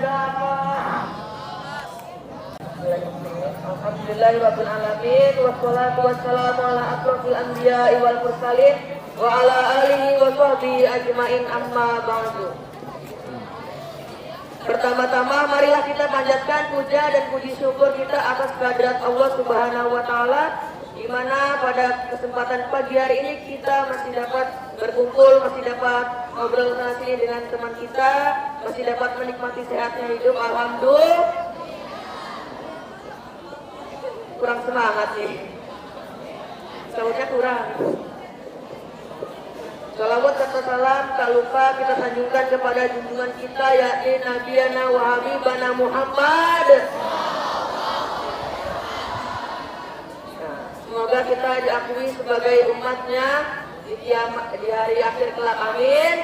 ada apa? Alhamdulillahirabbil alamin wassalatu wassalamu ala asrofil anbiya'i wal mursalin wa ala alihi wa sahbihi ajmain amma ba'du. Pertama-tama marilah kita panjatkan puja dan puji syukur kita atas kehadirat Allah Subhanahu wa taala, di mana pada kesempatan pagi hari ini kita masih dapat berkumpul, masih dapat ngobrol nasi dengan teman kita, masih dapat menikmati sehatnya hidup. Alhamdulillah. Kurang semangat nih, sautnya kurang. Salawat serta salam tak lupa kita sanjungkan kepada junjungan kita, yakni Nabiyana wa Habibana Muhammad. Semoga kita diakui sebagai umatnya di hari akhir kelak, amin.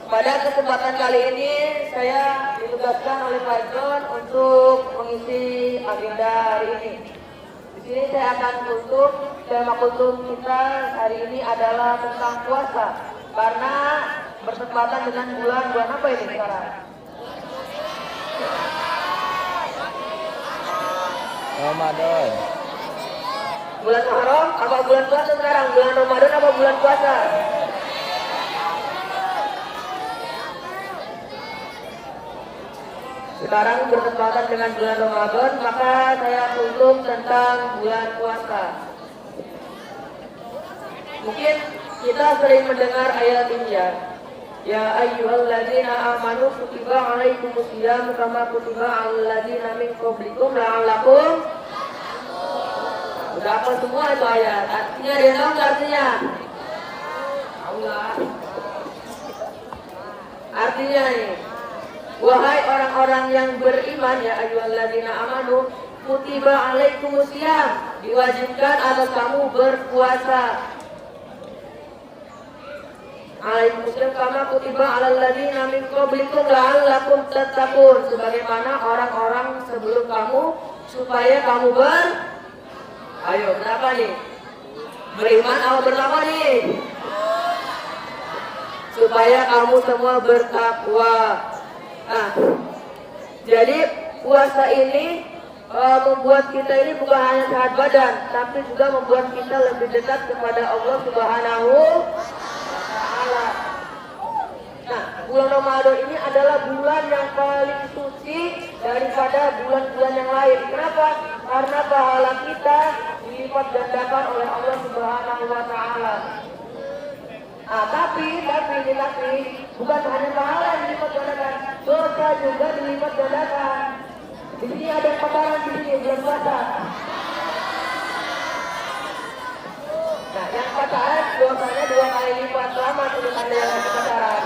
Pada kesempatan kali ini saya ditugaskan oleh Pak John untuk mengisi agenda hari ini. Di sini saya akan tutup, tema kultum kita hari ini adalah tentang puasa, karena bertepatan dengan bulan apa ini sekarang? Ramadan. Bulan Muharram apa bulan puasa sekarang? Bulan Ramadan apa bulan puasa? Sekarang bertepatan dengan bulan Ramadan, maka saya tutup tentang bulan puasa. Mungkin kita sering mendengar ayat ini ya. Ya ayyuhalladzina amanu kutiba alaikumusiyam kama kutiba alal ladzina min qablikum la'allakum. Udah apa semua itu ayat? Artinya dia tahu nggak artinya? Allah. Artinya nih, wahai orang-orang yang beriman, ya ayyuhalladzina amanu kutiba alaikumusiyam, diwajibkan atas kamu berpuasa. Alaikumusiyam kama kutiba alal ladzina min qablikum la'allakum tattaqun, sebagaimana orang-orang sebelum kamu supaya kamu ayo berapa nih? Beriman atau bertakwa nih? Supaya kamu semua bertakwa. Nah, jadi puasa ini membuat kita ini bukan hanya sehat badan, tapi juga membuat kita lebih dekat kepada Allah Subhanahu wa taala. Nah, bulan Ramadan ini adalah bulan yang paling suci daripada bulan-bulan yang lain. Kenapa? Karena pahala kita dilipat gandakan oleh Allah Subhanahu wa taala. Tapi bukan hanya pahala yang dilipat gandakan, dosa juga dilipat gandakan. Di sini ada pacaran di sini bulan puasa. Nah, yang pacaran dosanya 2 kali lipat. Selamat untuk Anda yang masih pacaran.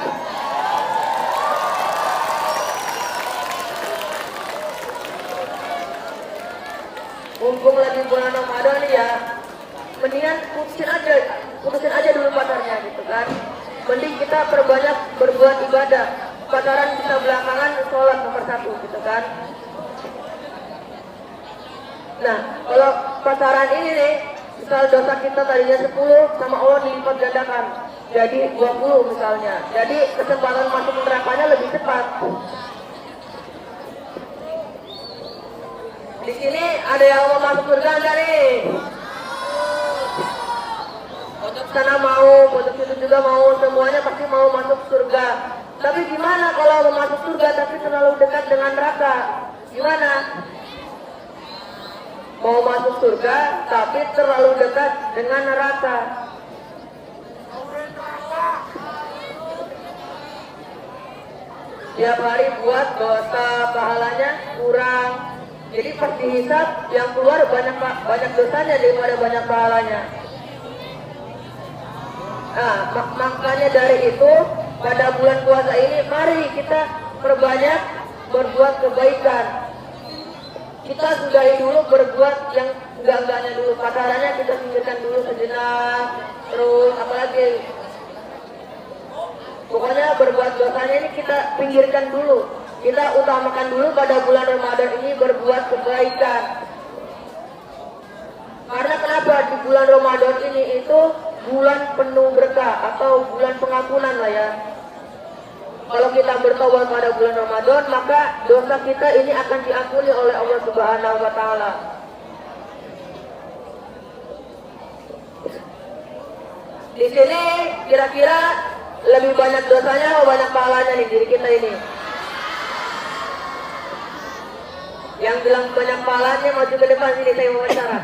Mumpung lagi bulan Ramadan ya, mendingan putusin aja dulu pacarnya gitu kan. Mending kita perbanyak berbuat ibadah. Pacaran kita belakangan, sholat nomor 1 gitu kan. Nah, kalau pacaran ini nih, misal dosa kita tadinya 10, sama Allah dilipat gandakan jadi 20 misalnya. Jadi kesempatan masuk nerakanya lebih cepat. Di sini ada yang mau masuk surga enggak nih? Untuk sana mau, untuk situ juga mau, semuanya pasti mau masuk surga. Tapi gimana kalau mau masuk surga tapi terlalu dekat dengan neraka? Gimana? Mau masuk surga tapi terlalu dekat dengan neraka. Tiap hari buat dosa, pahalanya kurang. Jadi pas dihisab yang keluar banyak dosanya daripada banyak pahalanya. Nah, makanya dari itu pada bulan puasa ini mari kita perbanyak berbuat kebaikan. Kita sudahi dulu berbuat yang enggak-enggaknya dulu. Pacarannya kita singkirkan dulu sejenak. Terus apalagi? Pokoknya berbuat dosanya ini kita pinggirkan dulu. Kita utamakan dulu pada bulan Ramadan ini berbuat kebaikan. Karena kenapa di bulan Ramadan ini itu bulan penuh berkah atau bulan pengampunan lah ya. Kalau kita bertobat pada bulan Ramadan, maka dosa kita ini akan diampuni oleh Allah Subhanahu wa taala. Di sini kira-kira lebih banyak dosanya atau banyak pahalanya nih diri kita ini? Yang bilang banyak pahalanya maju ke depan sini, saya mau bicara.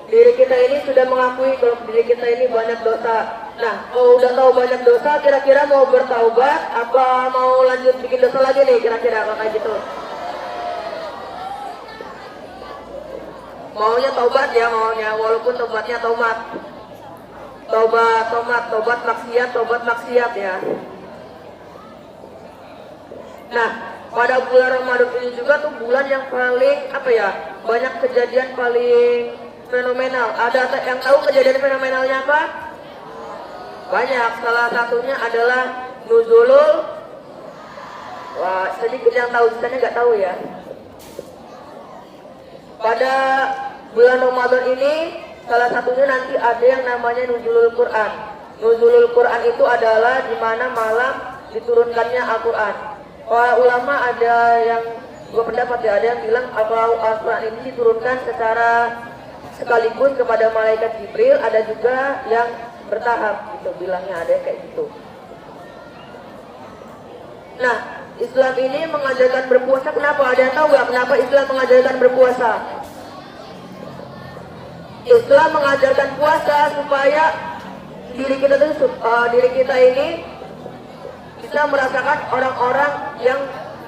Diri kita ini sudah mengakui kalau diri kita ini banyak dosa. Nah, kalau udah tahu banyak dosa, kira-kira mau bertaubat apa mau lanjut bikin dosa lagi nih kira-kira kalau kayak gitu? Maunya taubat ya, maunya walaupun taubatnya tobat maksiat ya. Nah, pada bulan Ramadan ini juga tuh bulan yang paling banyak kejadian paling fenomenal. Ada yang tahu kejadian fenomenalnya apa? Banyak. Salah satunya adalah nuzulul. Wah, sedikit yang tahu, sisanya nggak tahu ya. Pada bulan Ramadan ini salah satunya nanti ada yang namanya nuzulul Quran. Nuzulul Quran itu adalah di mana malam diturunkannya Al-Quran. Para ulama ada yang dua pendapat ya, ada yang bilang Al-Quran ini diturunkan secara sekaligus kepada malaikat Jibril, ada juga yang bertahap gitu bilangnya, ada yang kayak gitu. Nah, Islam ini mengajarkan berpuasa. Kenapa? Ada yang tahu nggak kenapa Islam mengajarkan berpuasa? Islam mengajarkan puasa supaya diri kita ini bisa merasakan orang-orang yang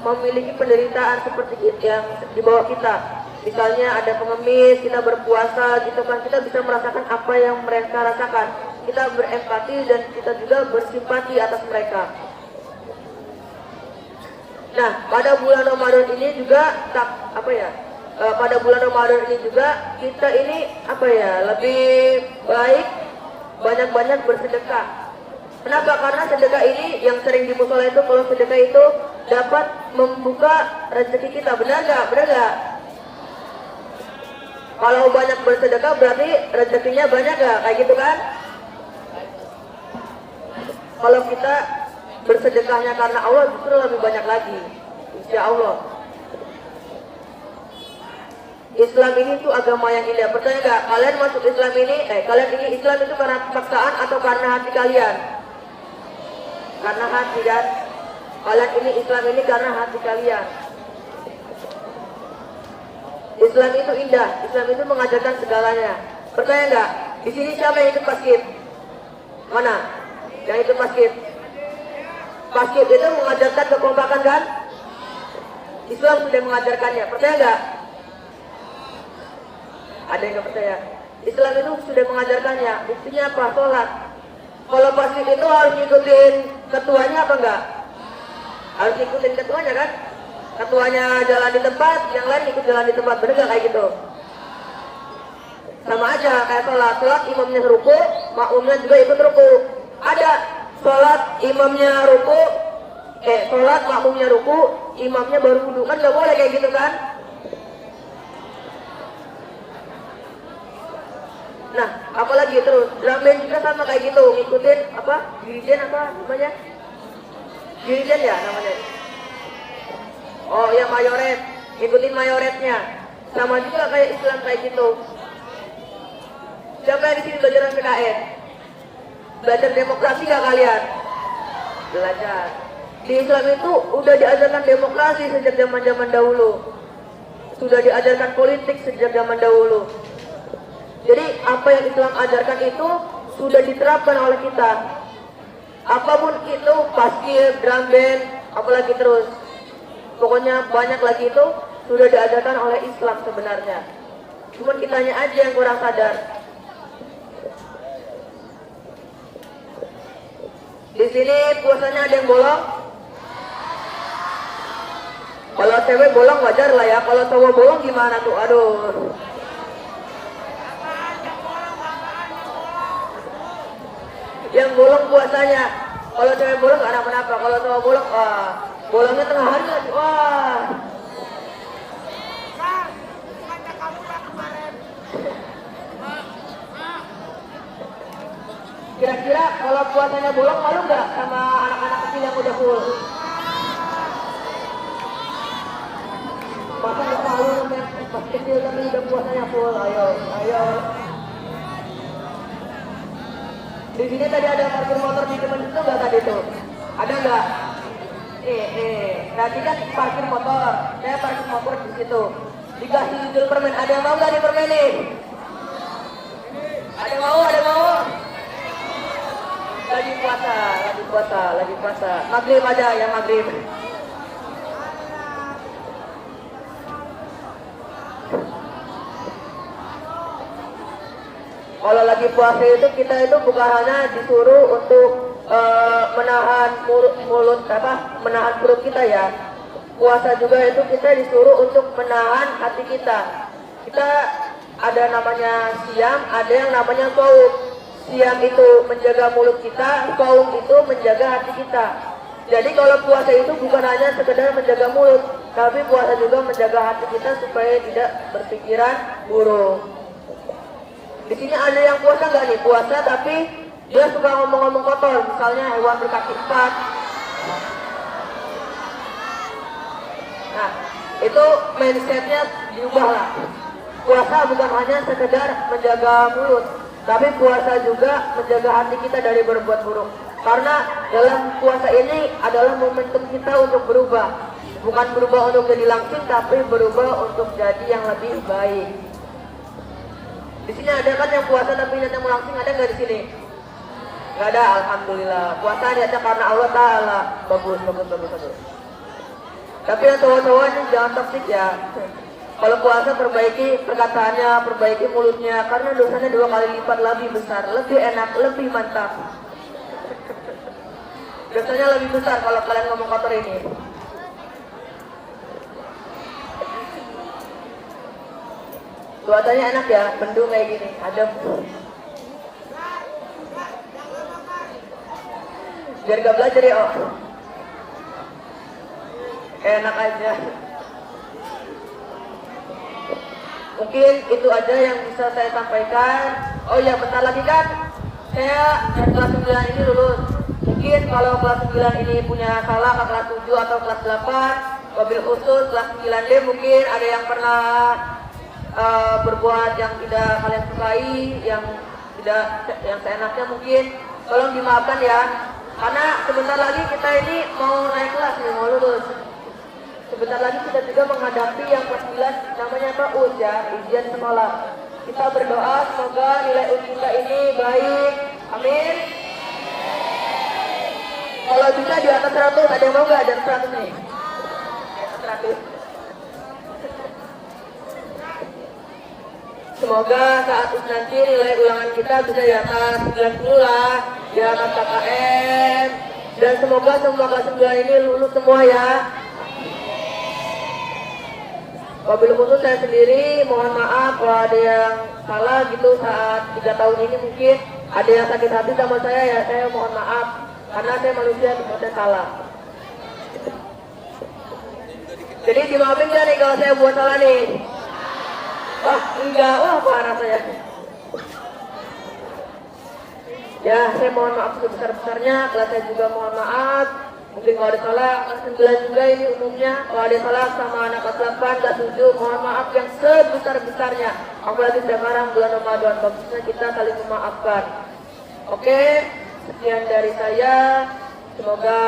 memiliki penderitaan seperti yang di bawah kita. Misalnya ada pengemis, kita berpuasa gitu kan, kita bisa merasakan apa yang mereka rasakan. Kita berempati dan kita juga bersimpati atas mereka. Nah, pada bulan Ramadan ini juga pada bulan Ramadan ini juga kita ini lebih baik banyak-banyak bersedekah. Kenapa? Karena sedekah ini yang sering di musola itu, kalau sedekah itu dapat membuka rezeki kita. Benar nggak? Benar nggak? Kalau banyak bersedekah berarti rezekinya banyak nggak? Kayak gitu kan? Kalau kita bersedekahnya karena Allah justru lebih banyak lagi, insya Allah. Islam ini tuh agama yang indah. Percaya nggak? Kalian masuk Islam ini, kalian ini Islam itu karena paksaan atau karena hati kalian? Karena hati kan? Kalian ini Islam ini karena hati kalian. Islam itu indah. Islam itu mengajarkan segalanya. Percaya nggak? Di sini siapa yang ikut paskib? Mana? Yang ikut paskib? Paskib itu mengajarkan kekompakan kan? Islam sudah mengajarkannya. Percaya nggak? Ada yang nggak percaya? Islam itu sudah mengajarkannya. Buktinya apa? Sholat. Kalau paskib itu harus ngikutin ketuanya apa enggak? Harus ngikutin ketuanya kan? Ketuanya jalan di tempat, yang lain ikut jalan di tempat. Bener nggak kayak gitu? Sama aja kayak sholat. Sholat imamnya ruku, makmumnya juga ikut ruku. Ada sholat imamnya ruku, sholat makmumnya ruku, imamnya baru wudhu. Kan nggak boleh kayak gitu kan? Nah, apalagi terus drum band juga sama kayak gitu, ngikutin dirijen namanya? Dirijen ya namanya. Oh ya, mayoret, ngikutin mayoretnya. Sama juga kayak Islam kayak gitu. Siapa yang di sini belajar PKN? Belajar demokrasi gak kalian? Belajar. Di Islam itu udah diajarkan demokrasi sejak zaman dahulu. Sudah diajarkan politik sejak zaman dahulu. Jadi apa yang Islam ajarkan itu sudah diterapkan oleh kita. Apapun itu, paskib, drum band, apalagi terus. Pokoknya banyak lagi itu sudah diajarkan oleh Islam sebenarnya. Cuman kitanya aja yang kurang sadar. Di sini puasanya ada yang bolong. Kalau cewek bolong wajar lah ya. Kalau cowok bolong gimana tuh? Aduh. Yang bolong puasanya. Kalau cewek bolong gak ada kenapa. Kalau cowok bolong, wah, bolongnya tengah hari lagi. Wah. Kira-kira kalau puasanya bolong malu nggak sama anak-anak kecil yang udah full? Masa nggak malu namanya pas kecil tapi udah puasanya full? Ayo, ayo. Di sini tadi ada parkir motor di depan itu nggak tadi tuh? Ada nggak? Tadi kan parkir motor. Saya parkir motor di situ. Dikasih judul permen. Ada yang mau nggak di permen nih? Ada yang mau? Ada yang mau? Lagi puasa. Maghrib aja ya maghrib. Kalau lagi puasa itu kita itu bukan hanya disuruh untuk menahan menahan perut kita ya. Puasa juga itu kita disuruh untuk menahan hati kita. Kita ada namanya siam, ada yang namanya saum. Siam itu menjaga mulut kita, saum itu menjaga hati kita. Jadi kalau puasa itu bukan hanya sekedar menjaga mulut, tapi puasa juga menjaga hati kita supaya tidak berpikiran buruk. Di sini ada yang puasa nggak nih? Puasa tapi dia suka ngomong-ngomong kotor, misalnya hewan berkaki 4. Nah, itu mindsetnya diubah lah. Puasa bukan hanya sekedar menjaga mulut, tapi puasa juga menjaga hati kita dari berbuat buruk. Karena dalam puasa ini adalah momentum kita untuk berubah. Bukan berubah untuk jadi langsing, tapi berubah untuk jadi yang lebih baik. Di sini ada kan yang puasa tapi niatnya melangsing, ada nggak di sini? Nggak ada, alhamdulillah. Puasa niatnya karena Allah Taala. Bagus. Tapi yang cowok-cowok ini jangan toksik ya. Kalau puasa perbaiki perkataannya, perbaiki mulutnya, karena dosanya 2 kali lipat lebih besar, lebih enak, lebih mantap. Dosanya lebih besar kalau kalian ngomong kotor ini. Cuacanya enak ya, mendung kayak gini, adem. Biar gak belajar ya, oh. Enak aja. Mungkin itu aja yang bisa saya sampaikan. Oh ya, bentar lagi kan saya dari kelas 9 ini lulus. Mungkin kalau kelas 9 ini punya salah ke kelas 7 atau kelas 8, mobil khusus kelas 9D mungkin ada yang pernah berbuat yang tidak kalian sukai, yang seenaknya mungkin tolong dimaafkan ya. Karena sebentar lagi kita ini mau naik kelas nih, mau lulus. Sebentar lagi kita juga menghadapi yang kelas 9 namanya PAUD ya, ujian sekolah. Kita berdoa semoga nilai ujian kita ini baik. Amin. Kalau bisa di atas 100, ada yang mau nggak di atas 100 nih? Di atas 100. Semoga saat nanti nilai ulangan kita bisa di atas 90 lah, di atas KKM. Dan semoga semua kelas 9 ini lulus semua ya. Wabil khusus saya sendiri, mohon maaf kalau ada yang salah gitu saat 3 tahun ini mungkin ada yang sakit hati sama saya ya, saya mohon maaf. Karena saya manusia, saya salah. Jadi dimaafin gak nih kalau saya buat salah nih? Wah, enggak, wah parah saya. Ya, saya mohon maaf sebesar-besarnya, kelas saya juga mohon maaf. Mungkin kalau ada salah, kelas 9 juga ini umumnya. Kalau ada salah sama anak kelas 8, kelas 7, mohon maaf yang sebesar-besarnya. Apalagi sekarang bulan Ramadan, bagusnya kita saling memaafkan. Oke, sekian dari saya. Semoga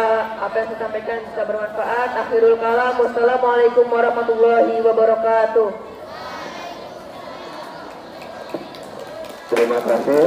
apa yang saya sampaikan bisa bermanfaat. Akhirul kalam, wassalamualaikum warahmatullahi wabarakatuh. Terima kasih.